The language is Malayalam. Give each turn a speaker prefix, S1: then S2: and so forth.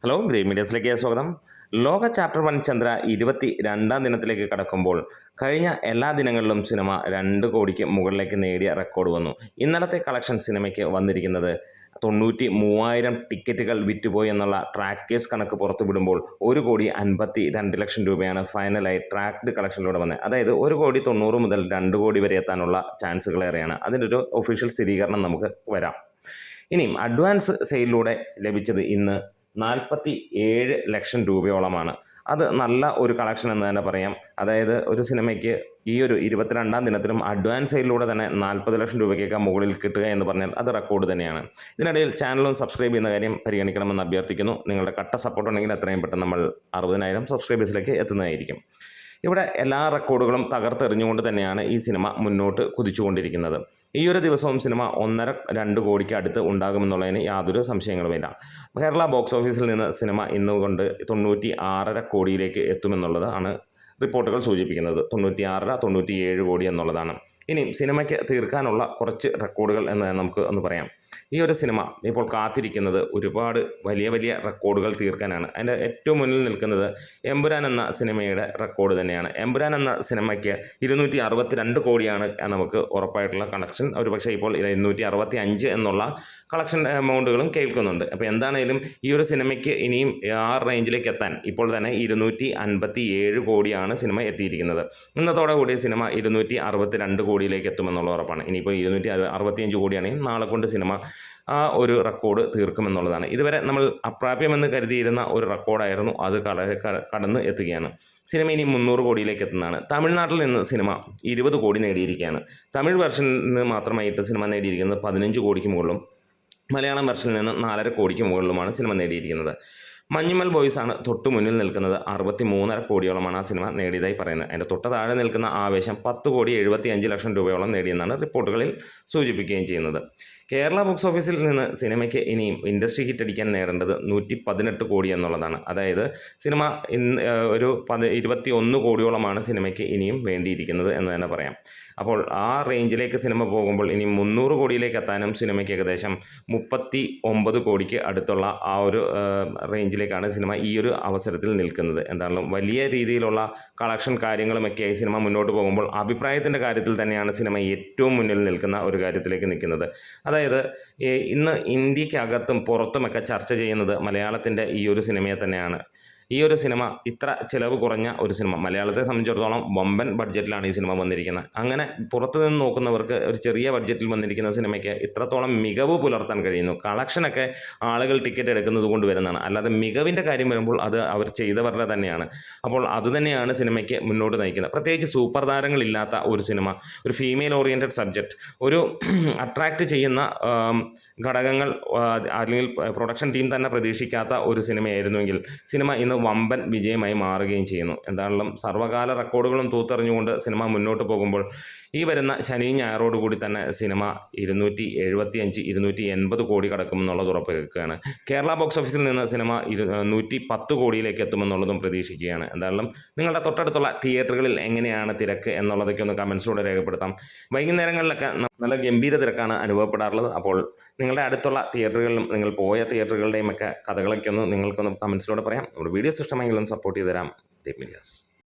S1: ഹലോ ഗ്രീൻ മീഡിയസിലേക്ക് സ്വാഗതം. ലോക ചാപ്റ്റർ 1 ചന്ദ്ര 22-ാം ദിനത്തിലേക്ക് കടക്കുമ്പോൾ കഴിഞ്ഞ എല്ലാ ദിനങ്ങളിലും സിനിമ 2 കോടിക്ക് മുകളിലേക്ക് നേടിയ റെക്കോർഡ് വന്നു. ഇന്നലത്തെ കളക്ഷൻ സിനിമയ്ക്ക് വന്നിരിക്കുന്നത് 93,000 ടിക്കറ്റുകൾ വിറ്റുപോയി എന്നുള്ള ട്രാക്കേഴ്സ് കണക്ക് പുറത്തുവിടുമ്പോൾ 1,52,00,000 രൂപയാണ് ഫൈനലായി ട്രാക്ഡ് കളക്ഷനിലൂടെ വന്നത്. അതായത് 1,90,00,000 മുതൽ 2 കോടി വരെ എത്താനുള്ള ചാൻസുകളേറെയാണ്. അതിൻ്റെ ഒരു ഒഫീഷ്യൽ സ്ഥിരീകരണം നമുക്ക് വരാം. ഇനിയും അഡ്വാൻസ് സെയിലിലൂടെ ലഭിച്ചത് ഇന്ന് 47 ലക്ഷം രൂപയോളമാണ്. അത് നല്ല ഒരു കളക്ഷൻ എന്ന് തന്നെ പറയാം. അതായത് ഒരു സിനിമയ്ക്ക് ഈ ഒരു 22-ാം ദിനത്തിലും അഡ്വാൻസ് സെയിലിലൂടെ തന്നെ 40 ലക്ഷം രൂപയ്ക്കൊക്കെ മുകളിൽ കിട്ടുക എന്ന് പറഞ്ഞാൽ അത് റെക്കോർഡ് തന്നെയാണ്. ഇതിനിടയിൽ ചാനലും സബ്സ്ക്രൈബ് ചെയ്യുന്ന കാര്യം പരിഗണിക്കണമെന്ന് അഭ്യർത്ഥിക്കുന്നു. നിങ്ങളുടെ കട്ട സപ്പോർട്ട് ഉണ്ടെങ്കിൽ എത്രയും പെട്ടെന്ന് നമ്മൾ 60,000 സബ്സ്ക്രൈബേഴ്സിലേക്ക് എത്തുന്നതായിരിക്കും. ഇവിടെ എല്ലാ റെക്കോർഡുകളും തകർത്തെറിഞ്ഞുകൊണ്ട് തന്നെയാണ് ഈ സിനിമ മുന്നോട്ട് കുതിച്ചുകൊണ്ടിരിക്കുന്നത്. ഈ ഒരു ദിവസവും സിനിമ 1.5-2 കോടിക്ക് അടുത്ത് ഉണ്ടാകുമെന്നുള്ളതിന് യാതൊരു സംശയങ്ങളുമില്ല. കേരള ബോക്സ് ഓഫീസിൽ നിന്ന് സിനിമ ഇന്നുകൊണ്ട് 96.5 കോടിയിലേക്ക് എത്തുമെന്നുള്ളതാണ് റിപ്പോർട്ടുകൾ സൂചിപ്പിക്കുന്നത്. 96-97 കോടി എന്നുള്ളതാണ്. ഇനി സിനിമയ്ക്ക് തീർക്കാനുള്ള കുറച്ച് റെക്കോർഡുകൾ എന്ന് നമുക്ക് ഒന്ന് പറയാം. ഈ ഒരു സിനിമ ഇപ്പോൾ കാത്തിരിക്കുന്നത് ഒരുപാട് വലിയ റെക്കോർഡുകൾ തീർക്കാനാണ്. അതിൻ്റെ ഏറ്റവും മുന്നിൽ നിൽക്കുന്നത് എമ്പുരാൻ എന്ന സിനിമയുടെ റെക്കോർഡ് തന്നെയാണ്. എമ്പുരാൻ എന്ന സിനിമയ്ക്ക് 262 കോടിയാണ് നമുക്ക് ഉറപ്പായിട്ടുള്ള കളക്ഷൻ. ഒരു പക്ഷേ ഇപ്പോൾ 265 എന്നുള്ള കളക്ഷൻ എമൗണ്ടുകളും കേൾക്കുന്നുണ്ട്. അപ്പോൾ എന്താണെങ്കിലും ഈ ഒരു സിനിമയ്ക്ക് ഇനിയും ആ റേഞ്ചിലേക്ക് എത്താൻ ഇപ്പോൾ തന്നെ 257 കോടിയാണ് സിനിമ എത്തിയിരിക്കുന്നത്. ഇന്നത്തോടെ കൂടി സിനിമ 262 കോടിയിലേക്ക് എത്തുമെന്നുള്ള ഉറപ്പാണ്. ഇനിയിപ്പോൾ 265 കോടിയാണെങ്കിൽ നാളെ കൊണ്ട് സിനിമ ആ ഒരു റെക്കോർഡ് തീർക്കുമെന്നുള്ളതാണ്. ഇതുവരെ നമ്മൾ അപ്രാപ്യമെന്ന് കരുതിയിരുന്ന ഒരു റെക്കോർഡായിരുന്നു. അത് കടന്ന് എത്തുകയാണ്. സിനിമ ഇനി 300 കോടിയിലേക്ക് എത്തുന്നതാണ്. തമിഴ്നാട്ടിൽ നിന്ന് സിനിമ 20 കോടി നേടിയിരിക്കുകയാണ്. തമിഴ് വെർഷനിൽ നിന്ന് മാത്രമായിട്ട് സിനിമ നേടിയിരിക്കുന്നത് 15 കോടിക്ക് മുകളിലും മലയാളം വെർഷനിൽ നിന്ന് 4.5 കോടിക്ക് മുകളിലുമാണ് സിനിമ നേടിയിരിക്കുന്നത്. മഞ്ഞുമൽ ബോയ്സാണ് തൊട്ട് മുന്നിൽ നിൽക്കുന്നത്. 63.5 കോടിയോളമാണ് ആ സിനിമ നേടിയതായി പറയുന്നത്. അതിൻ്റെ തൊട്ട് താഴെ നിൽക്കുന്ന ആവേശം 10,75 ലക്ഷം രൂപയോളം നേടിയെന്നാണ് റിപ്പോർട്ടുകളിൽ സൂചിപ്പിക്കുകയും ചെയ്യുന്നത്. കേരള ബോക്സ് ഓഫീസിൽ നിന്ന് സിനിമയ്ക്ക് ഇനിയും ഇൻഡസ്ട്രി ഹിറ്റ് അടിക്കാൻ നേടേണ്ടത് 118 കോടി എന്നുള്ളതാണ്. അതായത് സിനിമ ഒരു 21 കോടിയോളമാണ് സിനിമയ്ക്ക് ഇനിയും വേണ്ടിയിരിക്കുന്നത് എന്ന് തന്നെ പറയാം. അപ്പോൾ ആ റേഞ്ചിലേക്ക് സിനിമ പോകുമ്പോൾ ഇനി 300 കോടിയിലേക്ക് എത്താനും സിനിമയ്ക്ക് ഏകദേശം 39 കോടിക്ക് അടുത്തുള്ള ആ ഒരു റേഞ്ചിലേക്കാണ് സിനിമ ഈ ഒരു അവസരത്തിൽ നിൽക്കുന്നത്. എന്തായാലും വലിയ രീതിയിലുള്ള കളക്ഷൻ കാര്യങ്ങളുമൊക്കെയായി സിനിമ മുന്നോട്ട് പോകുമ്പോൾ അഭിപ്രായത്തിൻ്റെ കാര്യത്തിൽ തന്നെയാണ് സിനിമ ഏറ്റവും മുന്നിൽ നിൽക്കുന്ന ഒരു കാര്യത്തിലേക്ക് നിൽക്കുന്നത്. അതായത് ഇന്ന് ഇന്ത്യക്കകത്തും പുറത്തുമൊക്കെ ചർച്ച ചെയ്യുന്നത് മലയാളത്തിൻ്റെ ഈ ഒരു സിനിമയെ തന്നെയാണ്. ഈ ഒരു സിനിമ ഇത്ര ചിലവ് കുറഞ്ഞ ഒരു സിനിമ, മലയാളത്തെ സംബന്ധിച്ചിടത്തോളം വമ്പൻ ബഡ്ജറ്റിലാണ് ഈ സിനിമ വന്നിരിക്കുന്നത്. അങ്ങനെ പുറത്തു നിന്ന് നോക്കുന്നവർക്ക് ഒരു ചെറിയ ബഡ്ജറ്റിൽ വന്നിരിക്കുന്ന സിനിമയ്ക്ക് ഇത്രത്തോളം മികവ് പുലർത്താൻ കഴിയുന്നു. കളക്ഷനൊക്കെ ആളുകൾ ടിക്കറ്റ് എടുക്കുന്നത് കൊണ്ട് വരുന്നതാണ്. അല്ലാതെ മികവിൻ്റെ കാര്യം വരുമ്പോൾ അത് അവർ ചെയ്തവരുടെ തന്നെയാണ്. അപ്പോൾ അതുതന്നെയാണ് സിനിമയ്ക്ക് മുന്നോട്ട് നയിക്കുന്നത്. പ്രത്യേകിച്ച് സൂപ്പർ താരങ്ങളില്ലാത്ത ഒരു സിനിമ, ഒരു ഫീമെയിൽ ഓറിയൻറ്റഡ് സബ്ജക്റ്റ്, ഒരു അട്രാക്റ്റ് ചെയ്യുന്ന ഘടകങ്ങൾ അല്ലെങ്കിൽ പ്രൊഡക്ഷൻ ടീം തന്നെ പ്രതീക്ഷിക്കാത്ത ഒരു സിനിമയായിരുന്നുവെങ്കിൽ സിനിമ ഇന്ന് വമ്പൻ വിജയമായി മാറുകയും ചെയ്യുന്നു. എന്തായാലും സർവ്വകാല റെക്കോർഡുകളും തൂത്തെറിഞ്ഞുകൊണ്ട് സിനിമ മുന്നോട്ട് പോകുമ്പോൾ ഈ വരുന്ന ശനി ഞായറോട് കൂടി തന്നെ സിനിമ 275-280 കോടി കടക്കുമെന്നുള്ളത് ഉറപ്പ് വെക്കുകയാണ്. കേരള ബോക്സ് ഓഫീസിൽ നിന്ന് സിനിമ 110 കോടിയിലേക്ക് എത്തുമെന്നുള്ളതും പ്രതീക്ഷിക്കുകയാണ്. എന്തായാലും നിങ്ങളുടെ തൊട്ടടുത്തുള്ള തിയേറ്ററുകളിൽ എങ്ങനെയാണ് തിരക്ക് എന്നുള്ളതൊക്കെ ഒന്ന് കമൻസിലൂടെ രേഖപ്പെടുത്താം. വൈകുന്നേരങ്ങളിലൊക്കെ നല്ല ഗംഭീര തിരക്കാണ് അനുഭവപ്പെടാറുള്ളത്. അപ്പോൾ നിങ്ങളുടെ അടുത്തുള്ള തിയേറ്ററുകളിലും നിങ്ങൾ പോയ തിയേറ്ററുകളുടെയും ഒക്കെ കഥകളൊക്കെ ഒന്ന് നിങ്ങൾക്കൊന്ന് കമൻസിലൂടെ പറയാം. നമ്മുടെ വീഡിയോസ് ഇഷ്ടമെങ്കിലും സപ്പോർട്ട് ചെയ്ത് തരാം. Green medias.